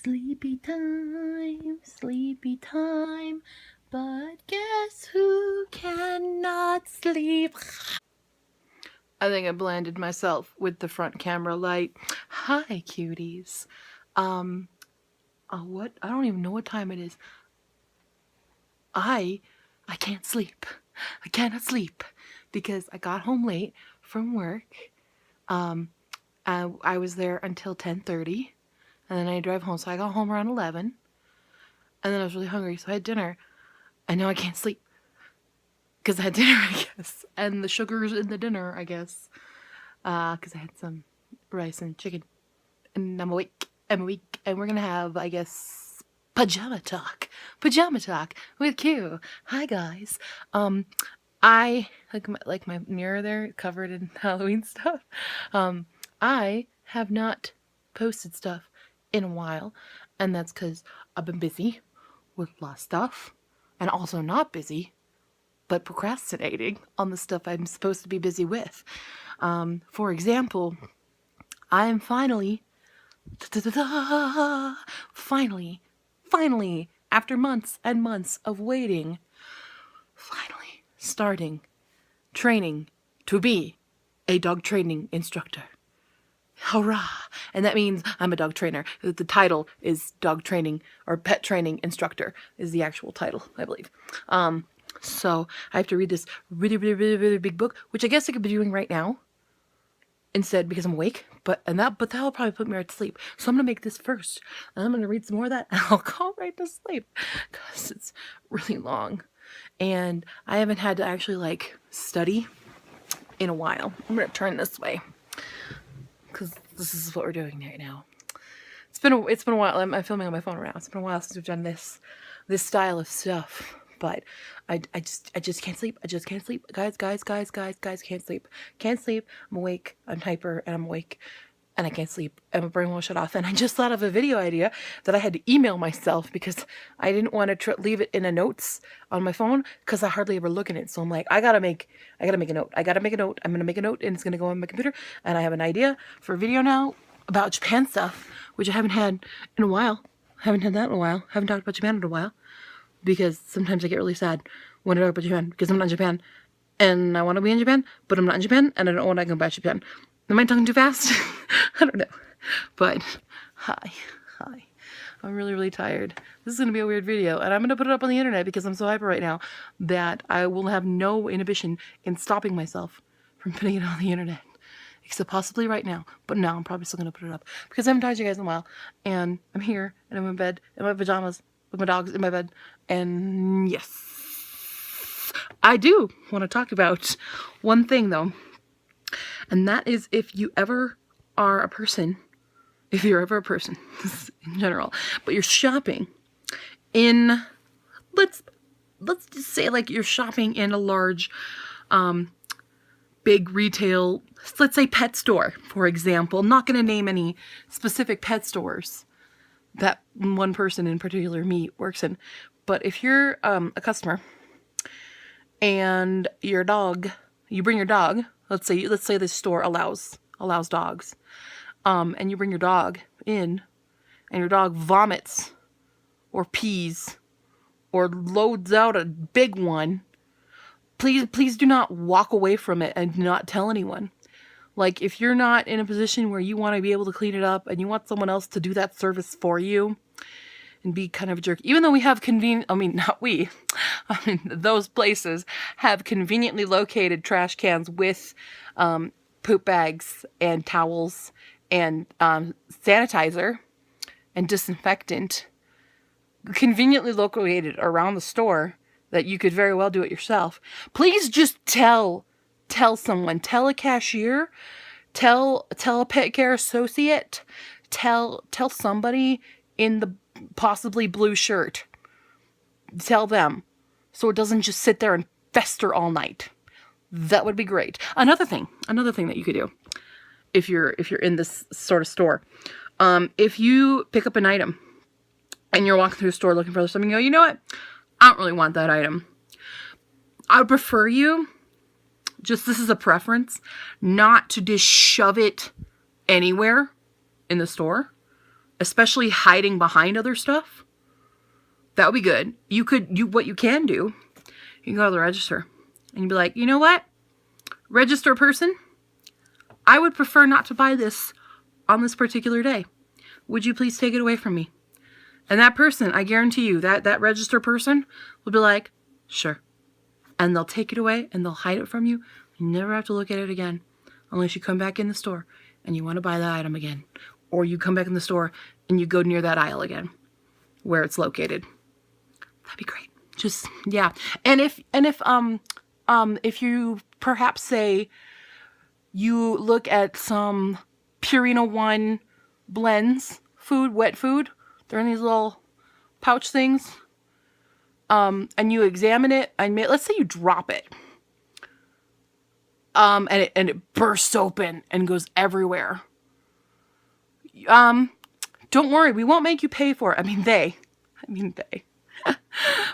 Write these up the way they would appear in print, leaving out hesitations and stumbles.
Sleepy time, but guess who cannot sleep? I think I blinded myself with the front camera light. Hi, cuties. What? I don't even know what time it is. I can't sleep. I cannot sleep because I got home late from work. I was there until 10:30, and then I drive home. So I got home around 11, and then I was really hungry, so I had dinner. And now I can't sleep because I had dinner, I guess, and the sugar's in the dinner, I guess, because I had some rice and chicken, and I'm awake, and we're gonna have, I guess, pajama talk with Q. Hi guys. I like my mirror there covered in Halloween stuff. I have not posted stuff in a while, and that's because I've been busy with a lot of stuff, and also not busy, but procrastinating on the stuff I'm supposed to be busy with. For example, I am finally, after months and months of waiting, finally starting training to be a dog training instructor. Hurrah! And that means I'm a dog trainer. The title is dog training or pet training instructor is the actual title, I believe. So I have to read this really big book, which I guess I could be doing right now instead because I'm awake. But that'll probably put me right to sleep. So I'm gonna make this first, and I'm gonna read some more of that, and I'll go right to sleep because it's really long, and I haven't had to actually study in a while. I'm gonna turn this way because this is what we're doing right now. It's been a while. I'm filming on my phone right now. It's been a while since we've done this style of stuff. But I just can't sleep. I just can't sleep. Guys, can't sleep. Can't sleep. I'm awake. I'm hyper and I'm awake. And I can't sleep. And my brain won't shut off. And I just thought of a video idea that I had to email myself because I didn't want to leave it in a notes on my phone because I hardly ever look at it. So I'm like, I gotta make a note. I'm gonna make a note and it's gonna go on my computer. And I have an idea for a video now about Japan stuff, which I haven't had in a while. Haven't had that in a while. Haven't talked about Japan in a while. Because sometimes I get really sad when I talk about Japan because I'm not in Japan and I want to be in Japan, but I'm not in Japan and I don't want to go back to Japan. Am I talking too fast? I don't know. But hi. I'm really tired. This is going to be a weird video and I'm going to put it up on the internet because I'm so hyper right now that I will have no inhibition in stopping myself from putting it on the internet. Except possibly right now. But no, I'm probably still going to put it up because I haven't talked to you guys in a while. And I'm here and I'm in bed in my pajamas with my dogs in my bed. And yes, I do want to talk about one thing though. And that is if you're ever a person in general, but you're shopping in, let's just say you're shopping in a large, big retail, let's say pet store, for example. I'm not going to name any specific pet stores that one person in particular, me, works in. But if you're a customer and you bring your dog, let's say this store allows dogs, and you bring your dog in and your dog vomits or pees or loads out a big one, please do not walk away from it and not tell anyone. If you're not in a position where you want to be able to clean it up and you want someone else to do that service for you and be kind of a jerk, even though we have those places have conveniently located trash cans with poop bags and towels and sanitizer and disinfectant conveniently located around the store that you could very well do it yourself. Please just tell someone, tell a cashier, tell a pet care associate, tell somebody in the possibly blue shirt. Tell them so it doesn't just sit there and fester all night. That would be great. Another thing that you could do if you're in this sort of store, if you pick up an item and you're walking through a store looking for something, you know what? I don't really want that item. I would prefer you, just this is a preference, not to just shove it anywhere in the store. especially hiding behind other stuff. That would be good. What you can do, you can go to the register and you'd be like, you know what? Register person, I would prefer not to buy this on this particular day. Would you please take it away from me? And that person, I guarantee you, that register person will be like, sure. And they'll take it away and they'll hide it from you. You never have to look at it again unless you come back in the store and you want to buy that item again. Or you come back in the store and you go near that aisle again where it's located. That'd be great. Just, yeah. And if you perhaps say you look at some Purina One blends, wet food, they're in these little pouch things, and you examine it, and let's say you drop it, and it bursts open and goes everywhere. Don't worry, we won't make you pay for it.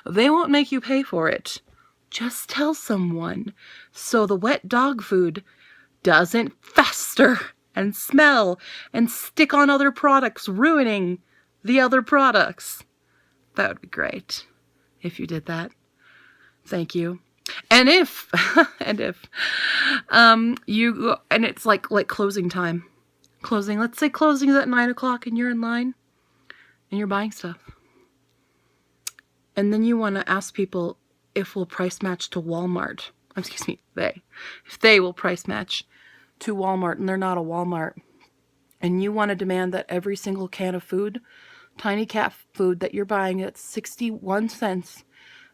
They won't make you pay for it. Just tell someone so the wet dog food doesn't fester and smell and stick on other products, ruining the other products. That would be great if you did that. Thank you. And if it's like closing time. Let's say closing is at 9 o'clock and you're in line and you're buying stuff. And then you want to ask people if we'll price match to Walmart. Excuse me, if they will price match to Walmart, and they're not a Walmart. And you want to demand that every single can of food, tiny cat food that you're buying at 61 cents,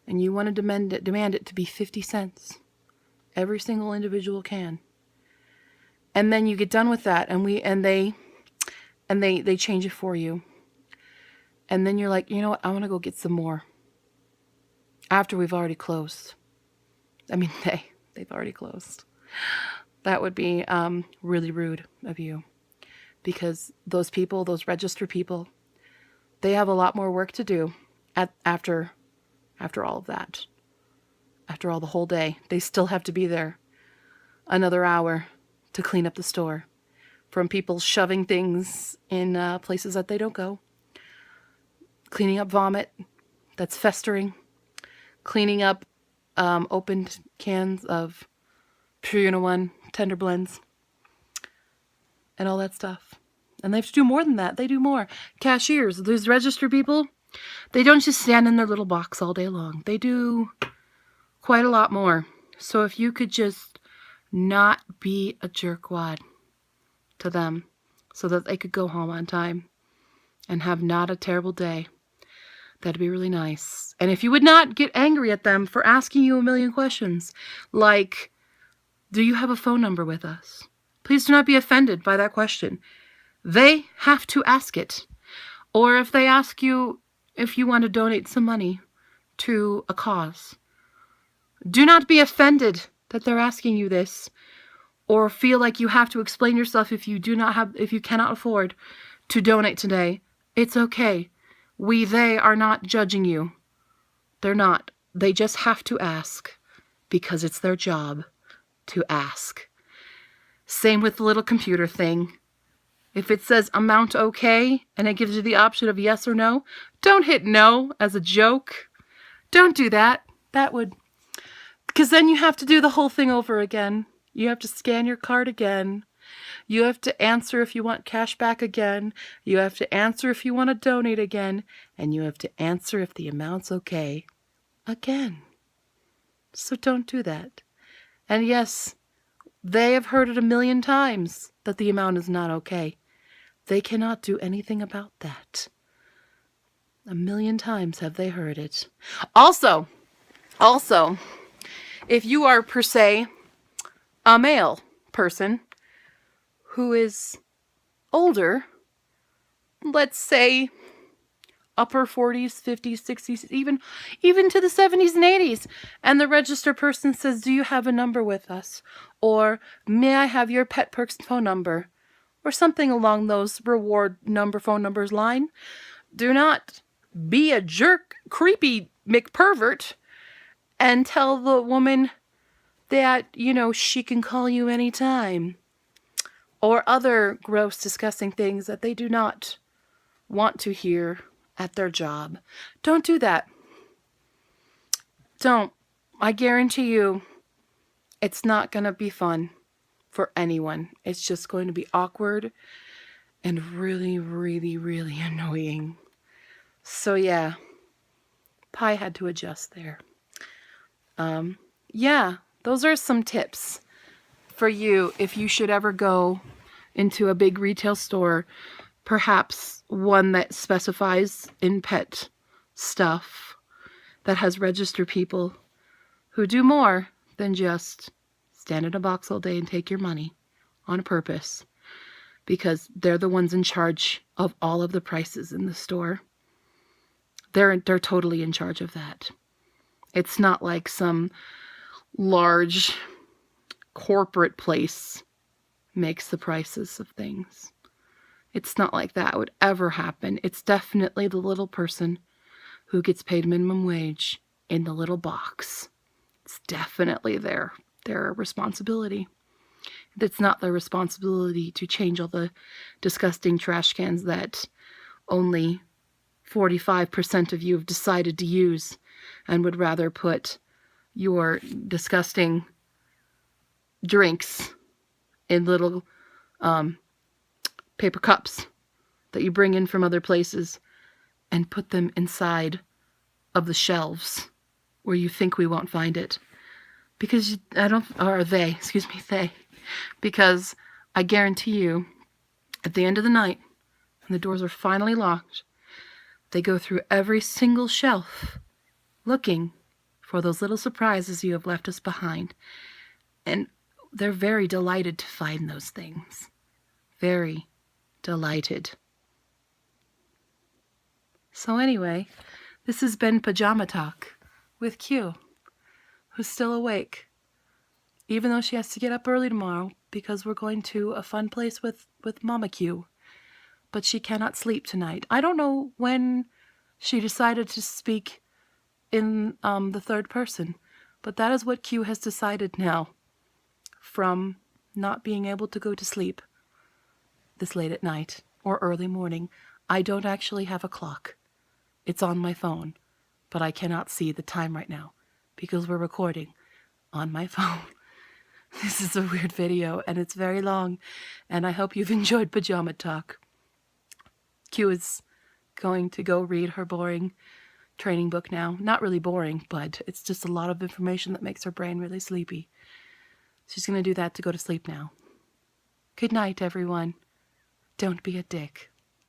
and you want to demand it to be 50 cents. Every single individual can. And then you get done with that, and they change it for you. And then you're like, you know what, I want to go get some more. After we've already closed. They've already closed. That would be really rude of you. Because those people, those register people, they have a lot more work to do after all of that. After all the whole day. They still have to be there another hour to clean up the store. From people shoving things in places that they don't go. Cleaning up vomit that's festering. Cleaning up opened cans of Purina One tender blends. And all that stuff. And they have to do more than that. They do more. Cashiers, those register people, they don't just stand in their little box all day long. They do quite a lot more. So if you could just not be a jerkwad to them so that they could go home on time and have not a terrible day, that'd be really nice. And if you would not get angry at them for asking you a million questions, like, do you have a phone number with us? Please do not be offended by that question. They have to ask it. Or if they ask you if you want to donate some money to a cause, do not be offended that they're asking you this, or feel like you have to explain yourself if you cannot afford to donate today. It's okay. They are not judging you. They're not. They just have to ask because it's their job to ask. Same with the little computer thing. If it says amount okay and it gives you the option of yes or no, don't hit no as a joke. Don't do that. Because then you have to do the whole thing over again. You have to scan your card again. You have to answer if you want cash back again. You have to answer if you want to donate again. And you have to answer if the amount's okay again. So don't do that. And yes, they have heard it a million times that the amount is not okay. They cannot do anything about that. A million times have they heard it. Also, if you are per se a male person who is older, let's say upper 40s, 50s, 60s, even to the 70s and 80s, and the register person says, do you have a number with us? Or may I have your Pet Perks phone number? Or something along those phone numbers line. Do not be a jerk, creepy McPervert and tell the woman that, she can call you anytime. Or other gross, disgusting things that they do not want to hear at their job. Don't do that. Don't. I guarantee you it's not going to be fun for anyone. It's just going to be awkward and really, really, really annoying. So yeah, Pi had to adjust there. Yeah, those are some tips for you if you should ever go into a big retail store, perhaps one that specifies in pet stuff, that has register people who do more than just stand in a box all day and take your money on purpose, because they're the ones in charge of all of the prices in the store. They're totally in charge of that. It's not like some large corporate place makes the prices of things. It's not like that would ever happen. It's definitely the little person who gets paid minimum wage in the little box. It's definitely their responsibility. It's not their responsibility to change all the disgusting trash cans that only 45% of you have decided to use and would rather put your disgusting drinks in little paper cups that you bring in from other places and put them inside of the shelves where you think we won't find it. Because because I guarantee you, at the end of the night, when the doors are finally locked, they go through every single shelf looking for those little surprises you have left us behind. And they're very delighted to find those things. Very delighted. So anyway, this has been Pajama Talk with Q, who's still awake, even though she has to get up early tomorrow because we're going to a fun place with Mama Q. But she cannot sleep tonight. I don't know when she decided to speak in the third person, but that is what Q has decided now, from not being able to go to sleep this late at night or early morning. I don't actually have a clock. It's on my phone, but I cannot see the time right now because we're recording on my phone. This is a weird video and it's very long, and I hope you've enjoyed Pajama Talk. Q is going to go read her boring training book now. Not really boring, but it's just a lot of information that makes her brain really sleepy. She's going to do that to go to sleep now. Good night, everyone. Don't be a dick.